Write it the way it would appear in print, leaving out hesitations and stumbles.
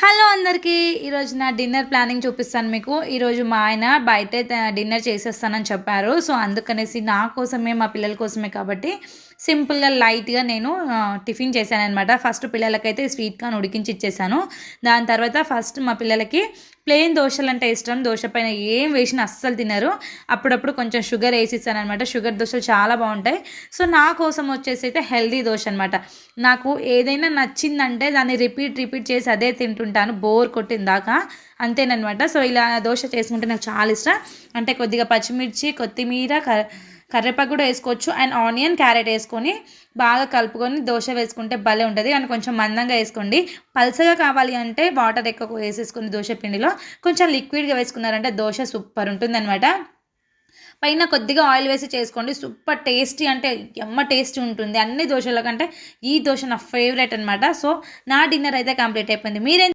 Hello అందరికీ ఈరోజు నా డిన్నర్ ప్లానింగ్ చూపిస్తాను మీకు. ఈరోజు మా ఆయన బయటే డిన్నర్ చేసేస్తానని చెప్పారు. సో అందుకనేసి నా కోసమే మా పిల్లల కోసమే కాబట్టి సింపుల్గా లైట్గా నేను టిఫిన్ చేశాననమాట. ఫస్ట్ పిల్లలకైతే స్వీట్ కార్న్ ఉడికించి ఇచ్చేసాను. దాని తర్వాత ఫస్ట్ మా పిల్లలకి ప్లెయిన్ దోశలు అంటే ఇష్టం. దోశ పైన ఏం వేసినా అస్సలు తినరు. అప్పుడప్పుడు కొంచెం షుగర్ వేసి ఇస్తానమాట. షుగర్ దోశలు చాలా బాగుంటాయి. సో నా కోసం వచ్చేసి అయితే హెల్దీ దోశ అనమాట. నాకు ఏదైనా నచ్చిందంటే దాన్ని రిపీట్ చేసి అదే తింటుంటాను, బోర్ కొట్టిన దాకా అంతేనమాట. సో ఇలా దోశ చేసుకుంటే నాకు చాలా ఇష్టం. అంటే కొద్దిగా పచ్చిమిర్చి, కొత్తిమీర, కరివేపాకు కూడా వేసుకోవచ్చు. అండ్ ఆనియన్, క్యారెట్ వేసుకొని బాగా కలుపుకొని దోశ వేసుకుంటే భలే ఉంటుంది. అండ్ కొంచెం మందంగా వేసుకోండి. పల్చగా కావాలి అంటే వాటర్ ఎక్కువ వేసేసుకొని దోశ పిండిలో కొంచెం లిక్విడ్గా వేసుకున్నారంటే దోశ సూపర్ ఉంటుందన్నమాట. పైన కొద్దిగా ఆయిల్ వేసి చేసుకోండి. సూపర్ టేస్టీ, అంటే ఎమ్మ టేస్టీ ఉంటుంది. అన్ని దోశల కంటే ఈ దోశ నా ఫేవరెట్ అనమాట. సో నా డిన్నర్ అయితే కంప్లీట్ అయిపోయింది. మీరేం